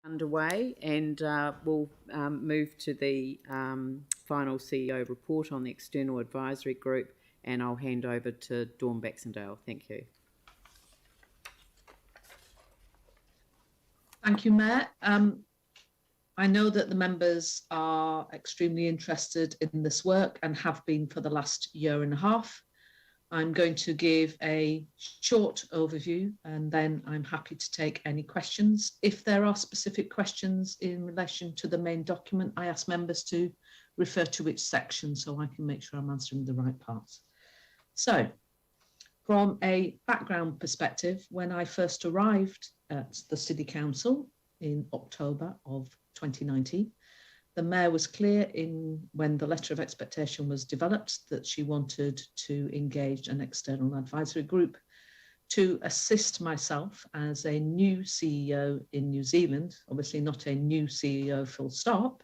underway, and we'll move to the final CEO report on the External Advisory Group, and I'll hand over to Dawn Baxendale. Thank you. Thank you, Mayor. I know that the members are extremely interested in this work and have been for the last year and a half. I'm going to give a short overview and then I'm happy to take any questions. If there are specific questions in relation to the main document, I ask members to refer to which section so I can make sure I'm answering the right parts. So, from a background perspective, when I first arrived at the City Council in October of 2019, the Mayor was clear when the letter of expectation was developed that she wanted to engage an external advisory group to assist myself as a new CEO in New Zealand, obviously not a new CEO full stop,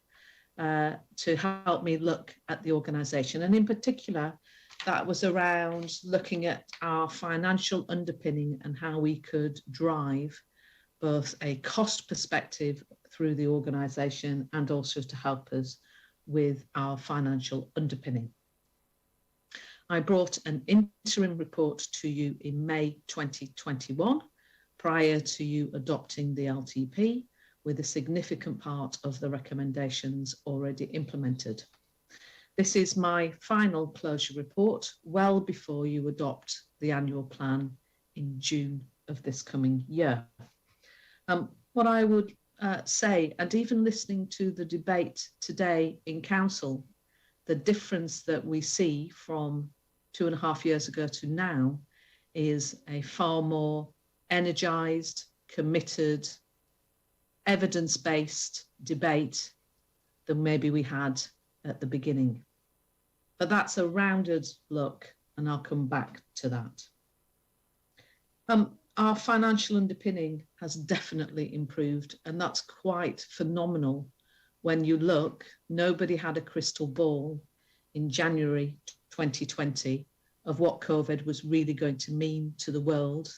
to help me look at the organisation. And in particular, that was around looking at our financial underpinning and how we could drive both a cost perspective through the organisation and also to help us with our financial underpinning. I brought an interim report to you in May 2021, prior to you adopting the LTP, with a significant part of the recommendations already implemented. This is my final closure report, well before you adopt the annual plan in June of this coming year. What I would say, and even listening to the debate today in Council, the difference that we see from 2.5 years ago to now is a far more energised, committed, evidence-based debate than maybe we had at the beginning. But that's a rounded look, and I'll come back to that. Our financial underpinning has definitely improved, and that's quite phenomenal when you look. Nobody had a crystal ball in January 2020 of what COVID was really going to mean to the world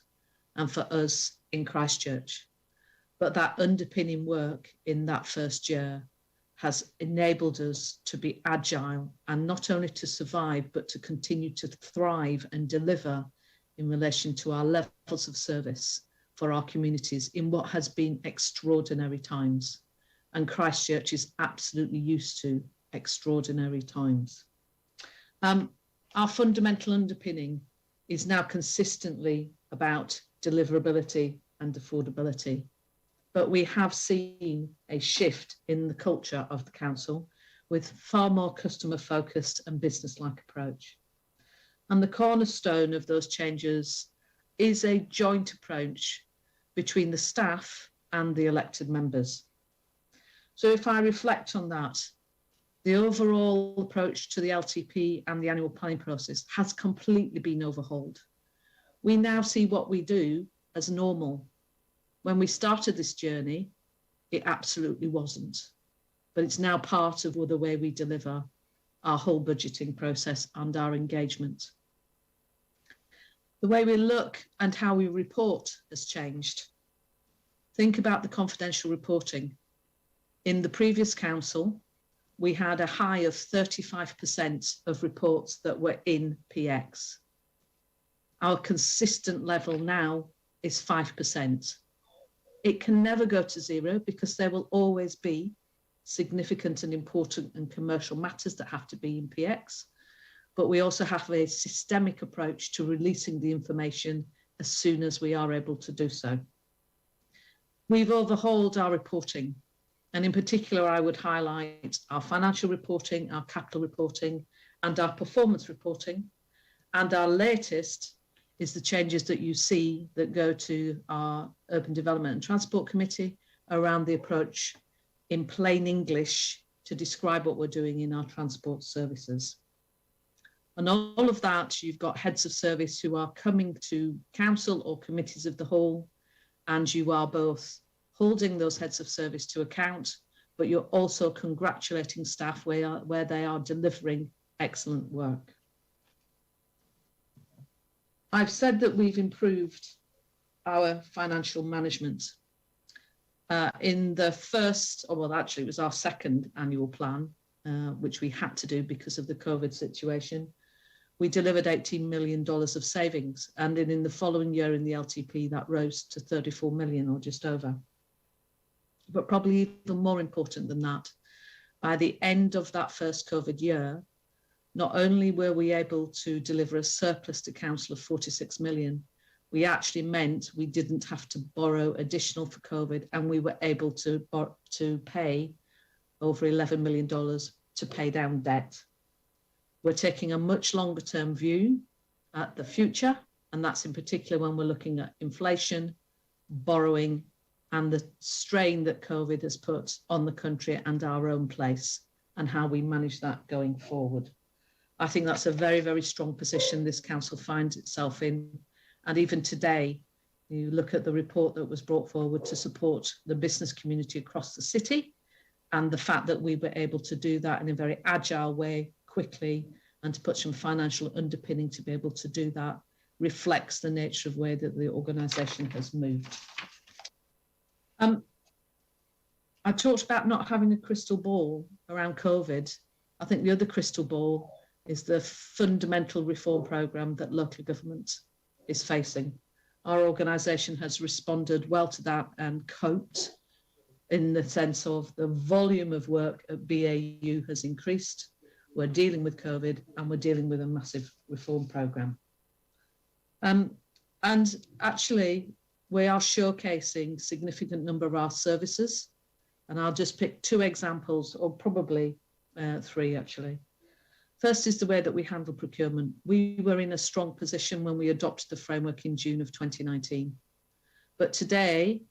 and for us in Christchurch. But that underpinning work in that first year has enabled us to be agile and not only to survive, but to continue to thrive and deliver in relation to our levels of service for our communities in what has been extraordinary times. And Christchurch is absolutely used to extraordinary times. Our fundamental underpinning is now consistently about deliverability and affordability. But we have seen a shift in the culture of the council with far more customer focused and business-like approach. And the cornerstone of those changes is a joint approach between the staff and the elected members. So if I reflect on that, the overall approach to the LTP and the annual planning process has completely been overhauled. We now see what we do as normal. When we started this journey, it absolutely wasn't, but it's now part of the way we deliver our whole budgeting process and our engagement. The way we look and how we report has changed. Think about the confidential reporting. In the previous council, we had a high of 35% of reports that were in PX. Our consistent level now is 5%. It can never go to zero because there will always be significant and important and commercial matters that have to be in PX. But we also have a systemic approach to releasing the information as soon as we are able to do so. We've overhauled our reporting, and in particular, I would highlight our financial reporting, our capital reporting, and our performance reporting. And our latest is the changes that you see that go to our Urban Development and Transport Committee around the approach in plain English to describe what we're doing in our transport services. And all of that, you've got heads of service who are coming to council or committees of the whole, and you are both holding those heads of service to account, but you're also congratulating staff where they are delivering excellent work. I've said that we've improved our financial management. In the first, or well, actually, it was our second annual plan, which we had to do because of the COVID situation. We delivered $18 million of savings, and in the following year in the LTP, that rose to 34 million or just over. But probably even more important than that, by the end of that first COVID year, not only were we able to deliver a surplus to council of 46 million, we actually meant we didn't have to borrow additional for COVID, and we were able to pay over $11 million to pay down debt. We're taking a much longer term view at the future, and that's in particular when we're looking at inflation, borrowing, and the strain that COVID has put on the country and our own place, and how we manage that going forward. I think that's a very, very strong position this council finds itself in. And even today, you look at the report that was brought forward to support the business community across the city, and the fact that we were able to do that in a very agile way, quickly, and to put some financial underpinning to be able to do that, reflects the nature of the way that the organisation has moved. I talked about not having a crystal ball around COVID. I think the other crystal ball is the fundamental reform programme that local government is facing. Our organisation has responded well to that and coped, in the sense of the volume of work at BAU has increased. We're dealing with COVID, and we're dealing with a massive reform programme. And actually, we are showcasing significant number of our services. And I'll just pick two examples, or probably three actually. First is the way that we handle procurement. We were in a strong position when we adopted the framework in June of 2019. But today,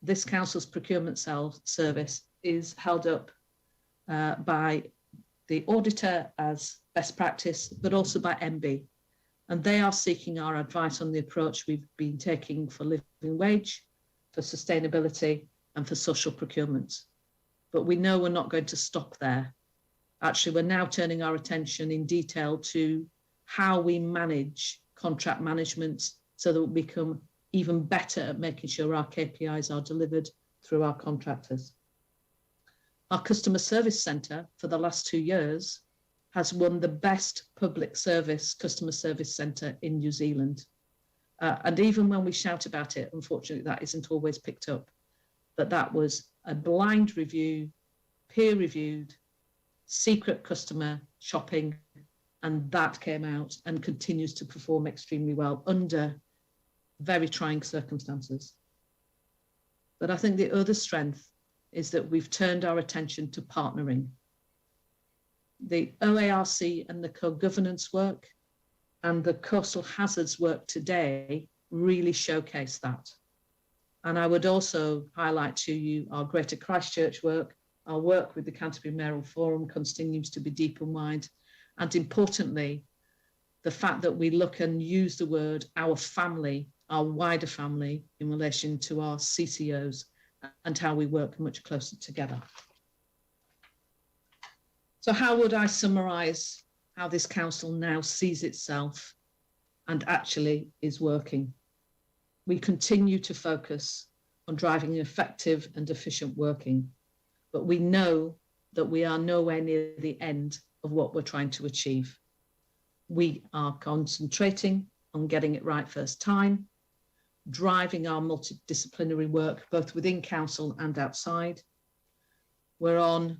this council's procurement service is held up by the auditor as best practice, but also by MB. And they are seeking our advice on the approach we've been taking for living wage, for sustainability, and for social procurement. But we know we're not going to stop there. Actually, we're now turning our attention in detail to how we manage contract management so that we become even better at making sure our KPIs are delivered through our contractors. Our customer service centre for the last 2 years has won the best public service customer service centre in New Zealand. And even when we shout about it, unfortunately, that isn't always picked up. But that was a blind review, peer reviewed, secret customer shopping, and that came out and continues to perform extremely well under very trying circumstances. But I think the other strength is that we've turned our attention to partnering. The OARC and the co-governance work and the coastal hazards work today really showcase that. And I would also highlight to you our Greater Christchurch work. Our work with the Canterbury Mayoral Forum continues to be deep and wide. And importantly, the fact that we look and use the word our family, our wider family, in relation to our CCOs, and how we work much closer together. So how would I summarise how this council now sees itself and actually is working? We continue to focus on driving effective and efficient working, but we know that we are nowhere near the end of what we're trying to achieve. We are concentrating on getting it right first time, driving our multidisciplinary work, both within council and outside. We're on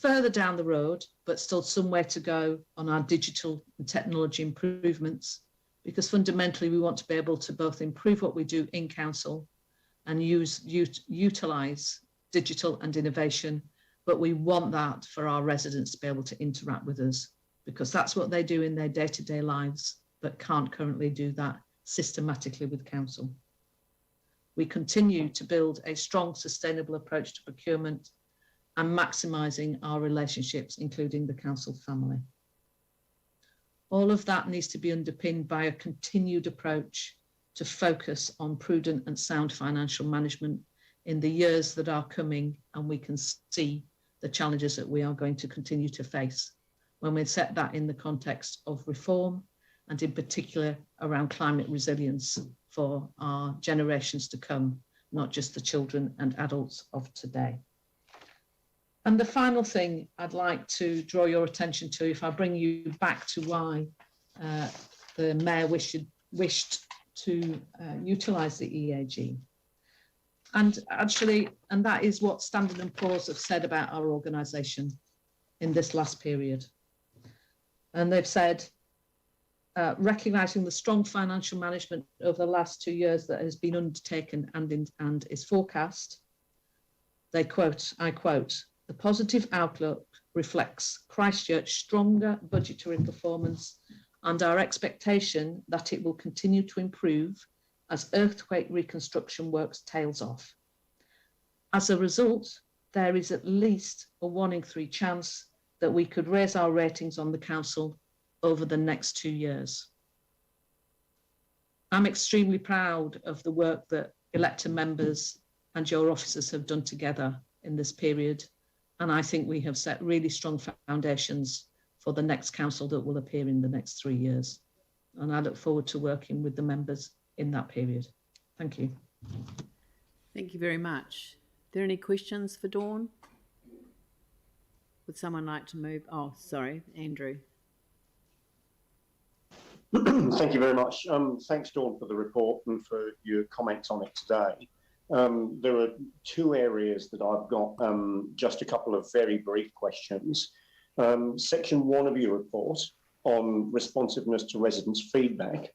further down the road, but still some way to go on our digital and technology improvements, because fundamentally we want to be able to both improve what we do in council and utilise digital and innovation, but we want that for our residents to be able to interact with us, because that's what they do in their day-to-day lives, but can't currently do that systematically with council. We continue to build a strong, sustainable approach to procurement and maximising our relationships, including the council family. All of that needs to be underpinned by a continued approach to focus on prudent and sound financial management in the years that are coming, and we can see the challenges that we are going to continue to face when we set that in the context of reform, and in particular around climate resilience for our generations to come, not just the children and adults of today. And the final thing I'd like to draw your attention to, if I bring you back to why the Mayor wished to utilise the EAG. And actually, and that is what Standard & Poor's have said about our organisation in this last period. And they've said, recognising the strong financial management over the last 2 years that has been undertaken and is forecast, they quote, I quote, "The positive outlook reflects Christchurch's stronger budgetary performance and our expectation that it will continue to improve as earthquake reconstruction works tails off. As a result, there is at least a 1 in 3 chance that we could raise our ratings on the council over the next 2 years." I'm extremely proud of the work that elected members and your officers have done together in this period. And I think we have set really strong foundations for the next council that will appear in the next 3 years. And I look forward to working with the members in that period. Thank you. Thank you very much. Are there any questions for Dawn? Would someone like to move? Oh, sorry, Andrew. Thank you very much. Thanks, Dawn, for the report and for your comments on it today. There are 2 areas that I've got just a couple of very brief questions. Section 1 of your report on responsiveness to residents' feedback.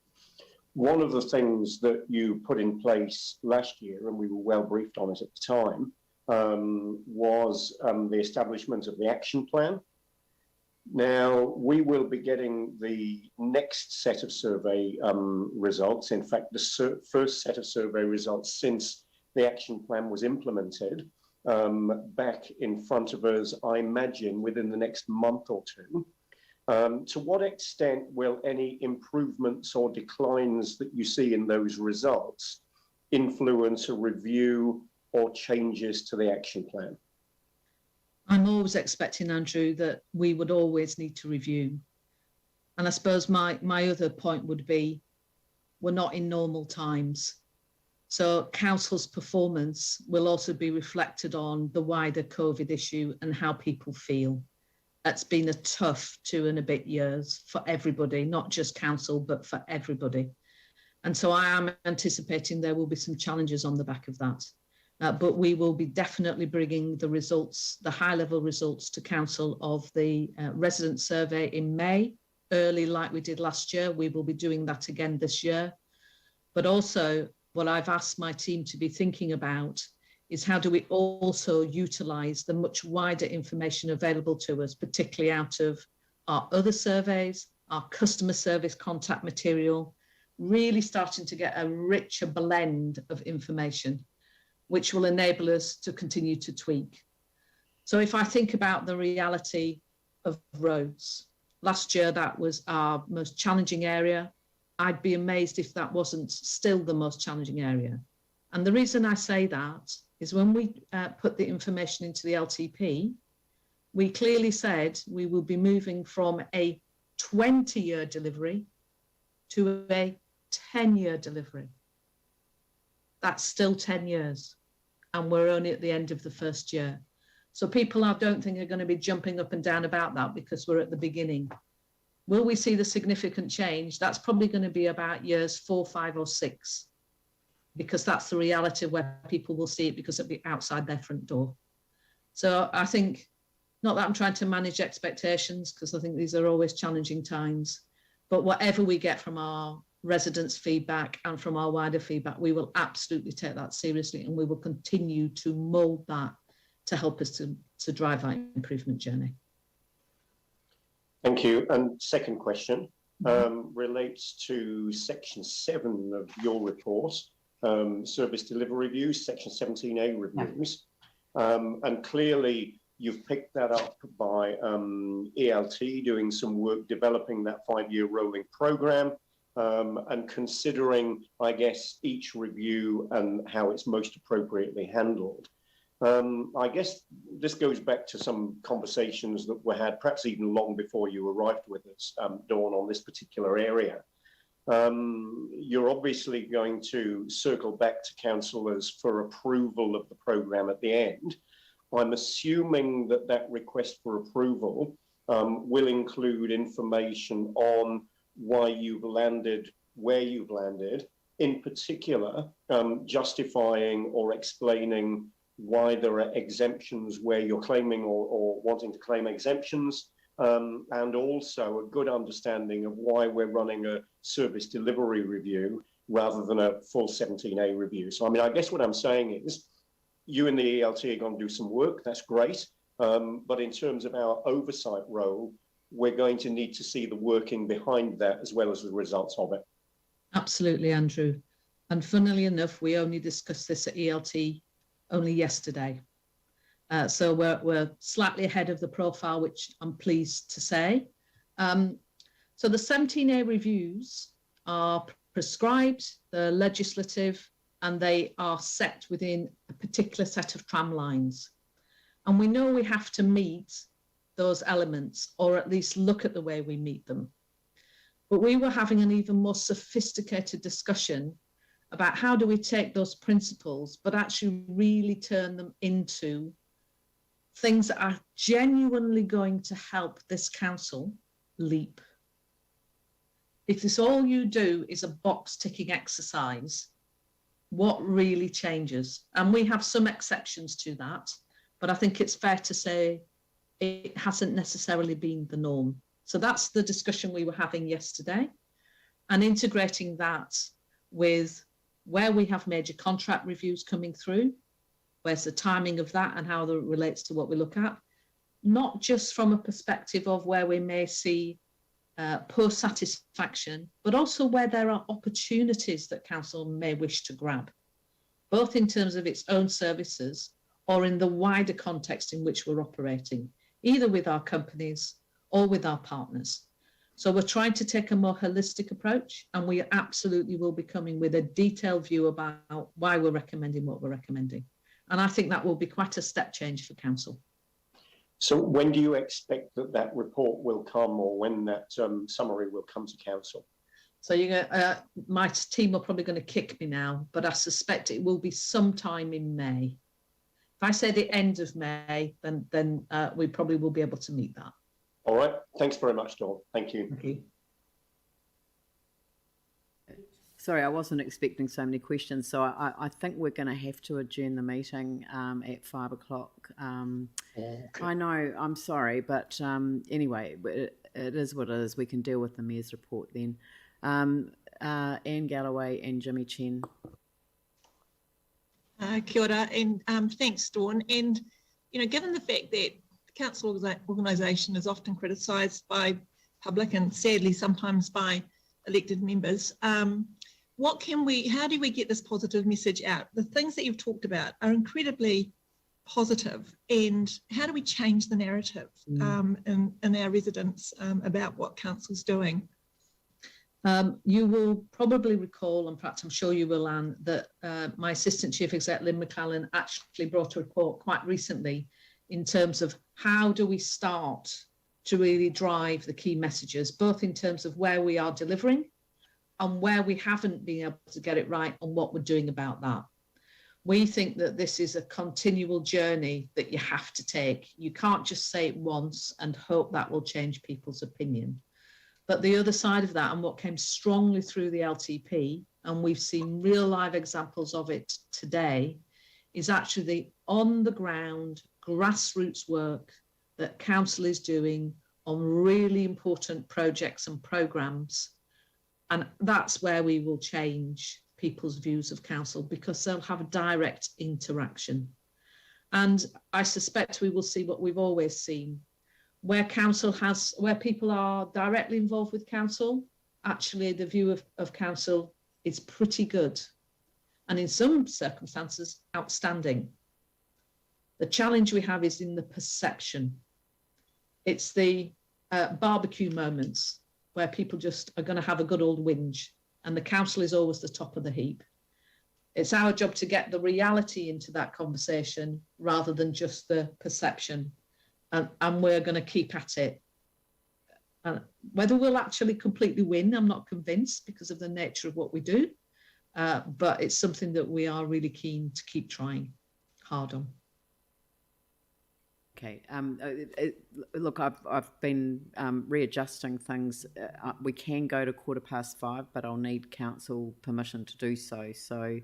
One of the things that you put in place last year, and we were well briefed on it at the time, was the establishment of the action plan. Now, we will be getting the next set of survey results, in fact, the first set of survey results since the action plan was implemented, back in front of us, I imagine, within the next month or 2. To what extent will any improvements or declines that you see in those results influence a review or changes to the action plan? I'm always expecting, Andrew, that we would always need to review. And I suppose my other point would be, we're not in normal times. So council's performance will also be reflected on the wider COVID issue and how people feel. It's been a tough 2 and a bit years for everybody, not just council, but for everybody. And so I am anticipating there will be some challenges on the back of that. But we will be definitely bringing the results, the high-level results to council of the resident survey in May, early like we did last year. We will be doing that again this year. But also, what I've asked my team to be thinking about is how do we also utilise the much wider information available to us, particularly out of our other surveys, our customer service contact material, really starting to get a richer blend of information, which will enable us to continue to tweak. So if I think about the reality of roads, last year that was our most challenging area. I'd be amazed if that wasn't still the most challenging area. And the reason I say that is when we put the information into the LTP, we clearly said we will be moving from a 20-year delivery to a 10-year delivery. That's still 10 years. And we're only at the end of the first year. So people I don't think are going to be jumping up and down about that because we're at the beginning. Will we see the significant change? That's probably going to be about years 4, 5 or 6, because that's the reality where people will see it because it'll be outside their front door. So I think, not that I'm trying to manage expectations, because I think these are always challenging times, but whatever we get from our residents' feedback and from our wider feedback, we will absolutely take that seriously, and we will continue to mould that to help us to drive our improvement journey. Thank you. And second question relates to section 7 of your report, service delivery reviews, section 17A reviews. And clearly you've picked that up by ELT doing some work developing that 5-year rolling programme. And considering, I guess, each review and how it's most appropriately handled. I guess this goes back to some conversations that were had, perhaps even long before you arrived with us, Dawn, on this particular area. You're obviously going to circle back to councillors for approval of the programme at the end. I'm assuming that that request for approval will include information on why you've landed where you've landed, in particular, justifying or explaining why there are exemptions where you're claiming or wanting to claim exemptions, and also a good understanding of why we're running a service delivery review rather than a full 17A review. So, I mean, I guess what I'm saying is you and the ELT are going to do some work, that's great, but in terms of our oversight role, we're going to need to see the working behind that as well as the results of it. Absolutely, Andrew. And funnily enough, we only discussed this at ELT only yesterday. So we're slightly ahead of the profile, which I'm pleased to say. So the 17A reviews are prescribed, they're legislative, and they are set within a particular set of tramlines. And we know we have to meet those elements, or at least look at the way we meet them. But we were having an even more sophisticated discussion about how do we take those principles, but actually really turn them into things that are genuinely going to help this council leap. If this all you do is a box ticking exercise, what really changes? And we have some exceptions to that, but I think it's fair to say it hasn't necessarily been the norm. So that's the discussion we were having yesterday, and integrating that with where we have major contract reviews coming through, where's the timing of that and how that relates to what we look at, not just from a perspective of where we may see poor satisfaction, but also where there are opportunities that council may wish to grab, both in terms of its own services or in the wider context in which we're operating, either with our companies or with our partners. So we're trying to take a more holistic approach, and we absolutely will be coming with a detailed view about why we're recommending what we're recommending. And I think that will be quite a step change for council. So when do you expect that that report will come, or when that summary will come to council? So my team are probably going to kick me now, but I suspect it will be sometime in May. If I say the end of May, then we probably will be able to meet that. All right. Thanks very much, Dawn. Thank you. Thank you. Sorry, I wasn't expecting so many questions, so I think we're going to have to adjourn the meeting at 5 o'clock. Okay. I know, I'm sorry, but anyway, it is what it is. We can deal with the Mayor's report then. Anne Galloway and Jimmy Chen. Kia ora, and thanks, Dawn. And, you know, given the fact that the council organisation is often criticised by public and sadly sometimes by elected members, how do we get this positive message out? The things that you've talked about are incredibly positive, and how do we change the narrative in our residents about what council's doing? You will probably recall, and perhaps I'm sure you will, Anne, that my Assistant Chief Exec, Lynn McClellan, actually brought a report quite recently in terms of how do we start to really drive the key messages, both in terms of where we are delivering and where we haven't been able to get it right and what we're doing about that. We think that this is a continual journey that you have to take. You can't just say it once and hope that will change people's opinion. But the other side of that, and what came strongly through the LTP, and we've seen real live examples of it today, is actually the on the ground grassroots work that council is doing on really important projects and programmes. And that's where we will change people's views of council, because they'll have a direct interaction. And I suspect we will see what we've always seen, where people are directly involved with council, actually the view of council is pretty good, and in some circumstances outstanding. The challenge we have is in the perception. It's the barbecue moments where people just are going to have a good old whinge, and the council is always the top of the heap. It's our job to get the reality into that conversation rather than just the perception. And we're going to keep at it. Whether we'll actually completely win, I'm not convinced because of the nature of what we do, but it's something that we are really keen to keep trying hard on. Okay. Look, I've been readjusting things. We can go to 5:15, but I'll need council permission to do so. So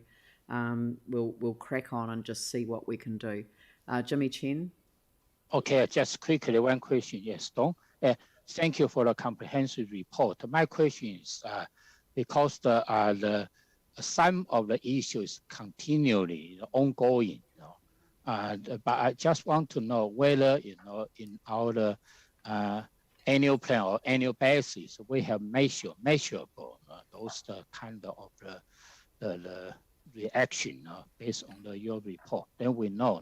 we'll crack on and just see what we can do. Jimmy Chen. Okay, just quickly one question. Yes, Don. Thank you for the comprehensive report. My question is because the some of the issues continually ongoing. But I just want to know whether, in our annual plan or annual basis, we have measurable those kind of the reaction based on your report. Then we know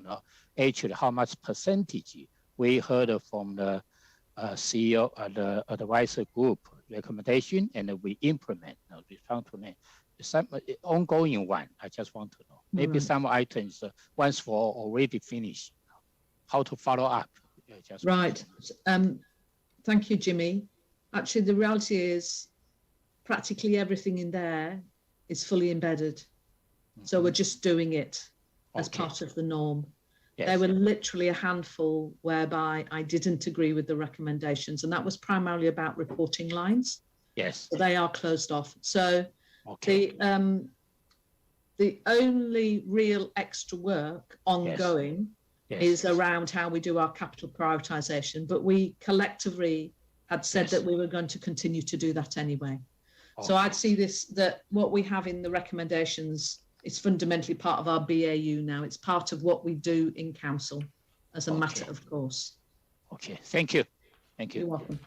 actually how much percentage we heard from the CEO the advisor group recommendation, and we implement. Respond to that. Some ongoing one. I just want to know. Maybe some items once for already finished. How to follow up? Right. Thank you, Jimmy. Actually, the reality is practically everything in there is fully embedded. So we're just doing it as part of the norm. Yes. There were literally a handful whereby I didn't agree with the recommendations, and that was primarily about reporting lines. Yes. So they are closed off. So the only real extra work ongoing is around how we do our capital prioritisation, but we collectively had said that we were going to continue to do that anyway. So I'd see this, that what we have in the recommendations is fundamentally part of our BAU now. It's part of what we do in council as a matter of course. Okay, thank you. Thank you. You're welcome.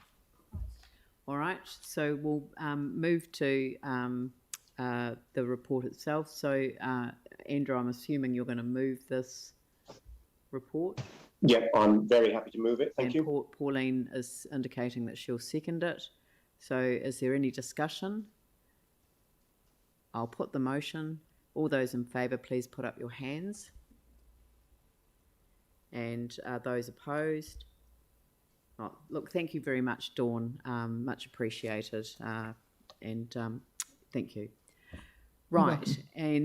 All right, so we'll move to the report itself. So, Andrew, I'm assuming you're going to move this report? Yeah, I'm very happy to move it. Thank you. Pauline is indicating that she'll second it. So is there any discussion? I'll put the motion. All those in favour, please put up your hands. And those opposed? Oh, look, thank you very much, Dawn. Much appreciated. And thank you. Right. And